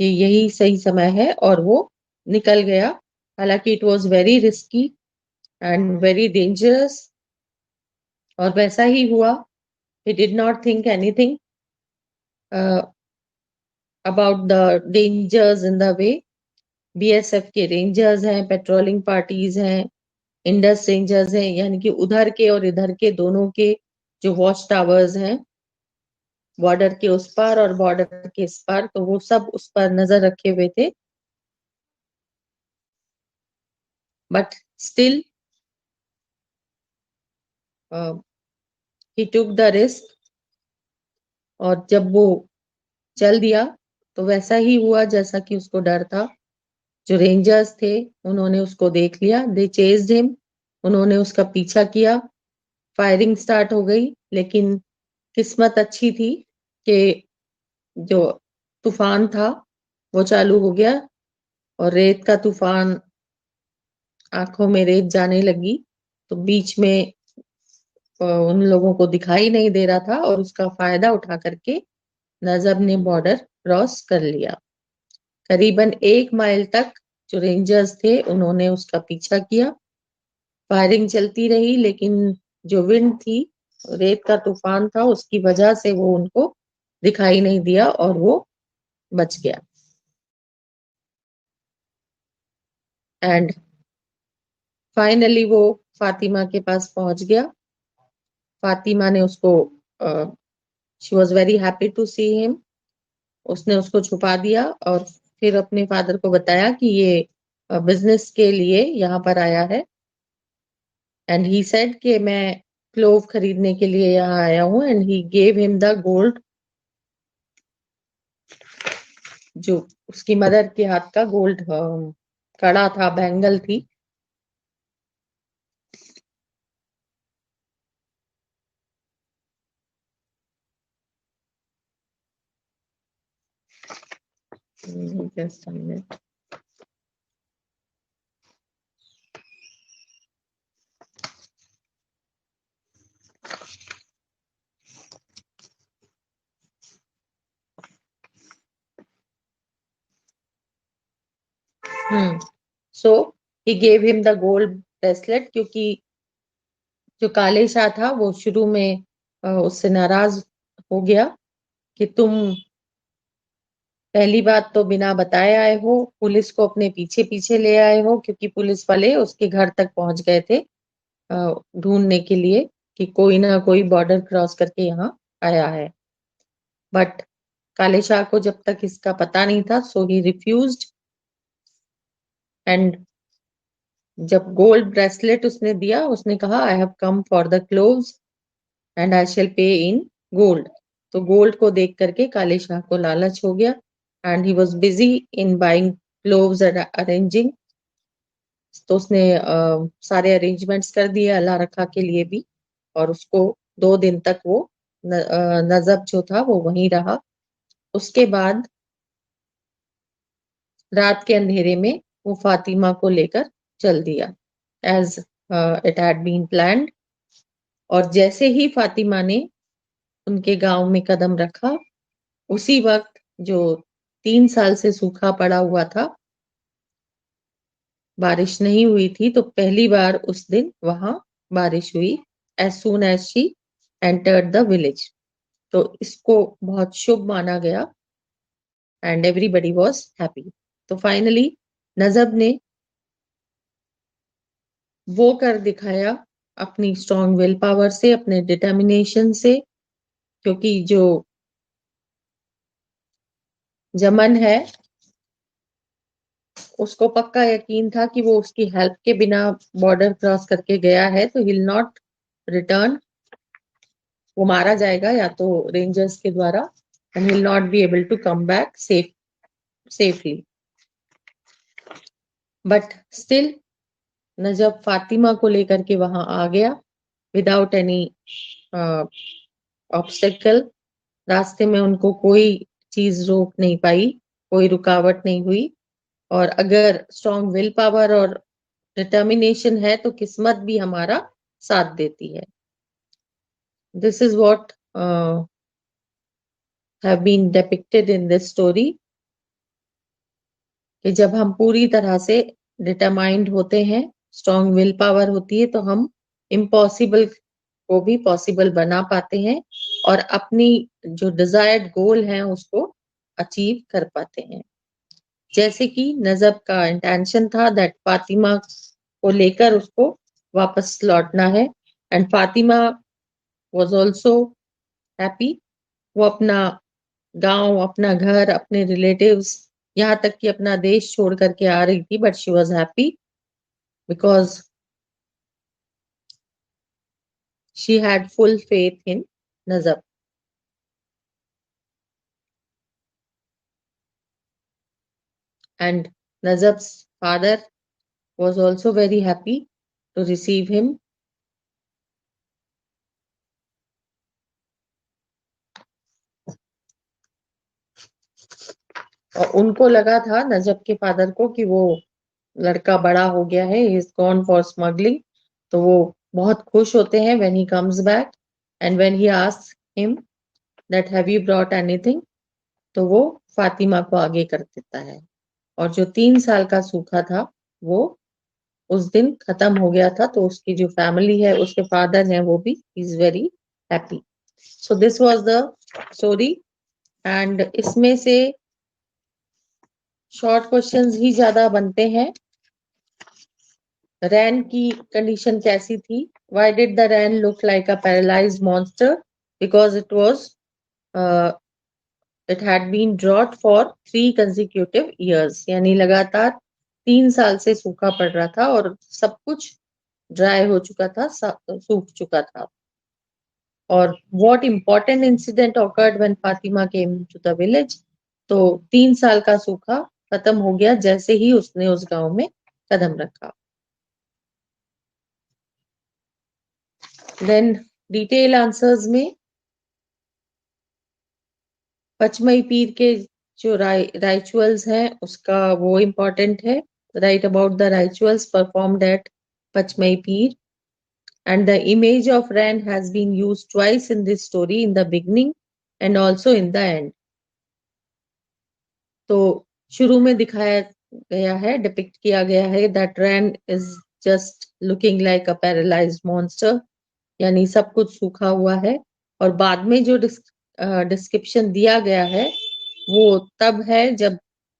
कि यही सही समय है, और वो निकल गया। हालांकि it was very risky and very dangerous, और वैसा ही हुआ। He did not think anything about the dangers in the way. BSF के रेंजर्स हैं, पेट्रोलिंग पार्टीज हैं, इंडस रेंजर्स हैं, यानी कि उधर के और इधर के दोनों के जो वॉच टावर्स हैं, बॉर्डर के उस पार और बॉर्डर के इस पार, तो वो सब उस पर नजर रखे हुए थे। But still he took the risk, और जब वो चल दिया तो वैसा ही हुआ जैसा कि उसको डर था। जो रेंजर्स थे उन्होंने उसको देख लिया, दे चेज्ड हिम, उन्होंने उसका पीछा किया। फायरिंग स्टार्ट हो गई, लेकिन किस्मत अच्छी थी कि जो तूफान था वो चालू हो गया, और रेत का तूफान, आंखों में रेत जाने लगी, तो बीच में उन लोगों को दिखाई नहीं दे रहा था, और उसका फायदा उठा करके नजब ने बॉर्डर क्रॉस कर लिया। करीबन 1 माइल तक जो रेंजर्स थे उन्होंने उसका पीछा किया। फायरिंग चलती रही, लेकिन जो विंड थी, रेत का तूफान था, उसकी वजह से वो उनको दिखाई नहीं दिया और वो बच गया। एंड फाइनली वो फातिमा के पास पहुंच गया। फातिमा ने उसको, she was very happy to see him. उसने उसको छुपा दिया और फिर अपने फादर को बताया कि ये बिजनेस के लिए यहाँ पर आया है। एंड ही सेड कि मैं क्लोव खरीदने के लिए यहाँ आया हूँ, and he gave him the gold, जो उसकी मदर के हाथ का गोल्ड कड़ा था, बैंगल थी। Just a minute. So he gave him the gold bracelet, क्योंकि जो काले शाह था वो शुरू में उससे नाराज हो गया कि तुम पहली बात तो बिना बताए आए हो, पुलिस को अपने पीछे पीछे ले आए हो, क्योंकि पुलिस वाले उसके घर तक पहुंच गए थे ढूंढने के लिए कि कोई ना कोई बॉर्डर क्रॉस करके यहाँ आया है। बट काले शाह को जब तक इसका पता नहीं था, सो ही रिफ्यूज्ड। एंड जब गोल्ड ब्रेसलेट उसने दिया, उसने कहा I have come for the cloves and I shall pay in gold. तो गोल्ड को देख करके काले शाह को लालच हो गया, and he was busy in buying cloves and arranging. तो उसने सारे अरेंजमेंट्स कर दिए अल्लाह रखा के लिए भी, और उसको 2 दिन तक वो नजब जो था वो वहीं रहा। उसके बाद रात के अंधेरे में वो फातिमा को लेकर चल दिया, as it had been planned. और जैसे ही फातिमा ने उनके गांव में कदम रखा, उसी वक्त जो 3 साल से सूखा पड़ा हुआ था, बारिश नहीं हुई थी, तो पहली बार उस दिन वहां बारिश हुई। As soon as she entered the village, तो इसको बहुत शुभ माना गया, एंड एवरीबडी वॉज हैप्पी। तो फाइनली नजब ने वो कर दिखाया अपनी स्ट्रॉन्ग विल पावर से, अपने डिटर्मिनेशन से, क्योंकि जो जमन है उसको पक्का यकीन था कि वो उसकी हेल्प के बिना बॉर्डर क्रॉस करके गया है, तो विल नॉट रिटर्न। वो मारा जाएगा या तो रेंजर्स के द्वारा, and will not be able to come back safely. But still Najab Fatima को लेकर के वहां आ गया विदाउट एनी ऑब्स्टेकल। रास्ते में उनको कोई चीज रोक नहीं पाई, कोई रुकावट नहीं हुई। और अगर स्ट्रॉन्ग विल पावर और डिटर्मिनेशन है तो किस्मत भी हमारा साथ देती है। This is what have been depicted in this story. कि जब हम पूरी तरह से डिटरमाइंड होते हैं, स्ट्रॉन्ग विल पावर होती है, तो हम इम्पॉसिबल को भी पॉसिबल बना पाते हैं और अपनी जो डिजायर्ड गोल है उसको अचीव कर पाते हैं। जैसे कि नजब का इंटेंशन था दैट फातिमा को लेकर उसको वापस लौटना है, and Fatima was also happy. वो अपना गांव, अपना घर, अपने रिलेटिव्स, यहाँ तक कि अपना देश छोड़ करके आ रही थी, but she was happy because she had full faith in Najab. And Najab's father was also very happy to receive him. और उनको लगा था नजब के फादर को कि वो लड़का बड़ा हो गया है, he is gone for smuggling. तो वो बहुत खुश होते हैं when he comes back, and when he asks him that have you brought anything, तो वो फातिमा को आगे कर देता है। और जो 3 साल का सूखा था वो उस दिन खत्म हो गया था, तो उसकी जो फैमिली है, उसके फादर हैं, वो भी is very happy. So this was the story, and इसमें से शॉर्ट क्वेश्चंस ही ज्यादा बनते हैं। रैन की कंडीशन कैसी थी? Why did the rain look like a paralysed monster? Because it had been drought for 3 consecutive years, यानी लगातार 3 साल से सूखा पड़ रहा था और सब कुछ ड्राई हो चुका था, सूख चुका था। और what important incident occurred when Fatima came to the village? तो 3 साल का सूखा खत्म हो गया जैसे ही उसने उस गांव में कदम रखा। देन डिटेल आंसर्स में पचमई पीर के जो राइचुअल्स हैं उसका वो इम्पोर्टेंट है। Write about the rituals performed at Pachmai Pir, and the image of Ran has been used twice in this story, in the beginning and also in the end. तो शुरू में दिखाया गया है, डिपिक्ट किया गया है that rain is just looking like a paralysed monster, यानी सब कुछ सूखा हुआ है। और बाद में जो डिस्क्रिप्शन दिया गया है वो तब है जब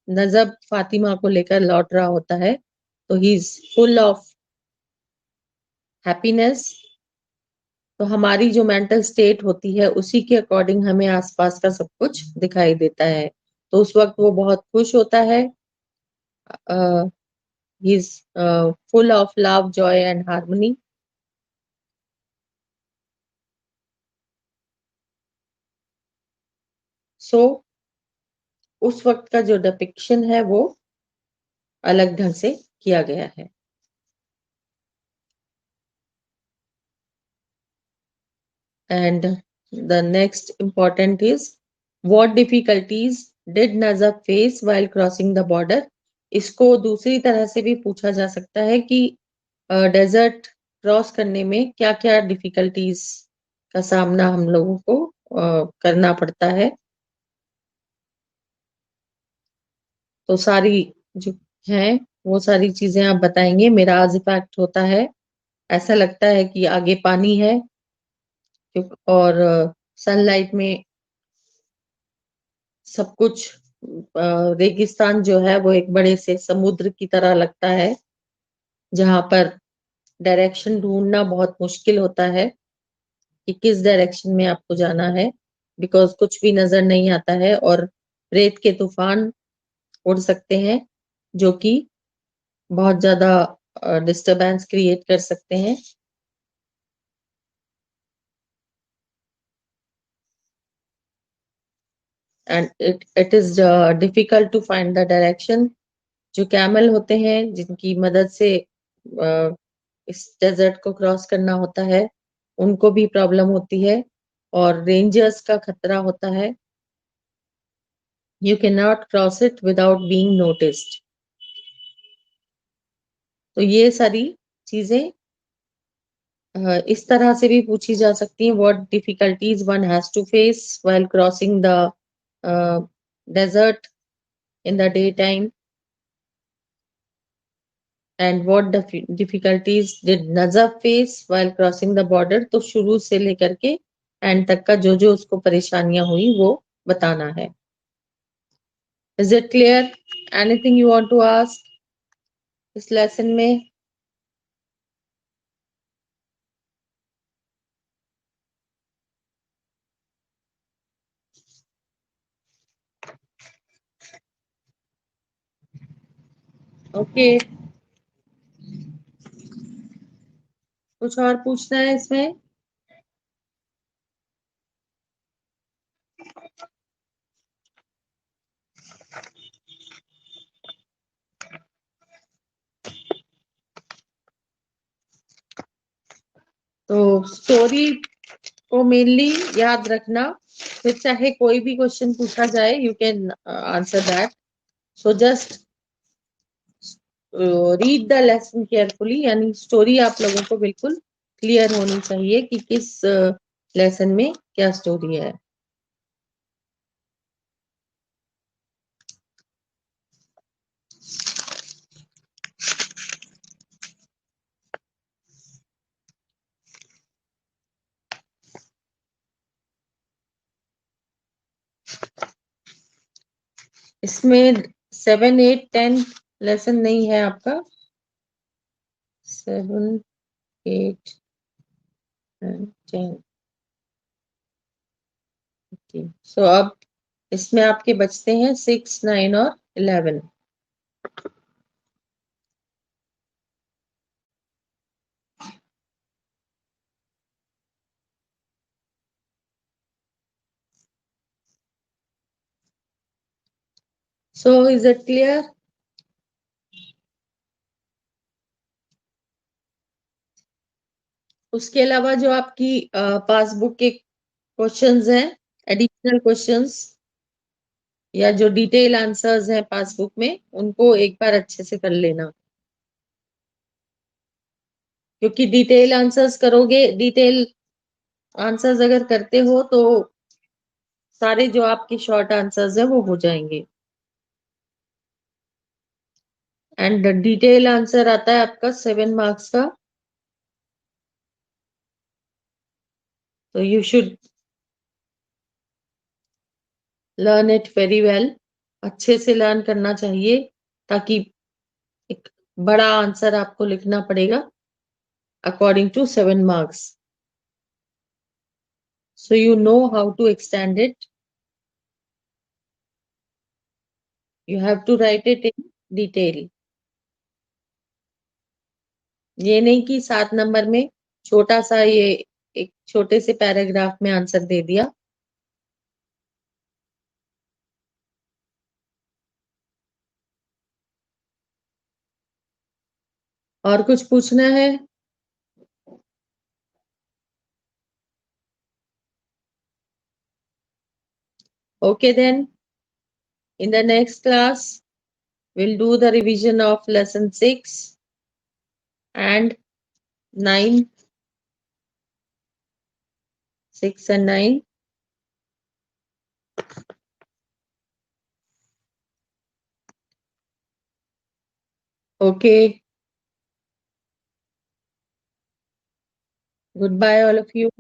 नजब फातिमा को लेकर लौट रहा होता है, तो ही इज फुल ऑफ हैप्पीनेस। तो हमारी जो मेंटल स्टेट होती है उसी के अकॉर्डिंग हमें आसपास का सब कुछ दिखाई देता है। तो उस वक्त वो बहुत खुश होता है, he is full of love, joy and harmony. So उस वक्त का जो डिपिक्शन है वो अलग ढंग से किया गया है। And the next important is what difficulties did Najab face while crossing the border? इसको दूसरी तरह से भी पूछा जा सकता है कि डेजर्ट क्रॉस करने में क्या क्या डिफिकल्टीज का सामना हम लोगों को करना पड़ता है। तो सारी जो हैं वो सारी चीजें आप बताएंगे। मेरा आज इफेक्ट होता है, ऐसा लगता है कि आगे पानी है, और सनलाइट में सब कुछ रेगिस्तान जो है वो एक बड़े से समुद्र की तरह लगता है, जहां पर डायरेक्शन ढूंढना बहुत मुश्किल होता है कि किस डायरेक्शन में आपको जाना है, बिकॉज कुछ भी नजर नहीं आता है, और रेत के तूफान उड़ सकते हैं जो कि बहुत ज्यादा डिस्टरबेंस क्रिएट कर सकते हैं। And it is difficult to find the direction. जो कैमल होते हैं जिनकी मदद से इस डेजर्ट को क्रॉस करना होता है, उनको भी प्रॉब्लम होती है, और रेंजर्स का खतरा होता है। You can not cross it without being noticed. तो ये सारी चीजें इस तरह से भी पूछी जा सकती हैं। What difficulties one has to face while crossing the desert in the day time? And what difficulties did Najaf face while crossing the border. तो शुरू से लेकर के एंड तक का जो जो उसको परेशानियां हुई वो बताना है। Is it clear? Anything you want to ask इस लेसन में? ओके, कुछ और पूछना है इसमें? तो स्टोरी को मेनली याद रखना, फिर चाहे कोई भी क्वेश्चन पूछा जाए you can answer that. So just read the lesson carefully, यानी स्टोरी आप लोगों को बिल्कुल क्लियर होनी चाहिए कि किस लेसन में क्या स्टोरी है। इसमें 7, 8, 10 लेसन नहीं है आपका। 7, 8 एंड 10। सो अब इसमें आपके बचते हैं 6, 9 और 11। So is it clear? उसके अलावा जो आपकी पासबुक के क्वेश्चंस हैं, एडिशनल क्वेश्चंस या जो डिटेल आंसर्स हैं पासबुक में, उनको एक बार अच्छे से कर लेना, क्योंकि डिटेल आंसर्स करोगे, डिटेल आंसर्स अगर करते हो तो सारे जो आपके शॉर्ट आंसर्स हैं वो हो जाएंगे। एंड डिटेल आंसर आता है आपका 7 मार्क्स का। तो you should learn it very well. अच्छे से लर्न करना चाहिए, ताकि एक बड़ा आंसर आपको लिखना पड़ेगा according to 7 marks. So you know how to extend it. You have to write it in detail. ये नहीं कि 7 नंबर में छोटा सा ये एक छोटे से पैराग्राफ में आंसर दे दिया। और कुछ पूछना है? Okay then, in the next class we'll do the revision of lesson 6 and 9, 6 and 9. Okay, goodbye all of you,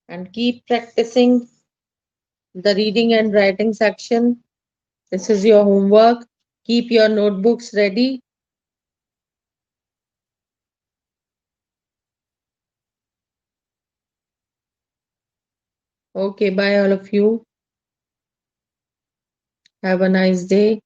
and keep practicing the reading and writing section. This is your homework. Keep your notebooks ready. Okay, bye all of you. Have a nice day.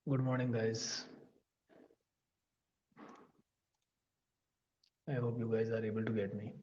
Good morning, guys. I hope you guys are able to get me.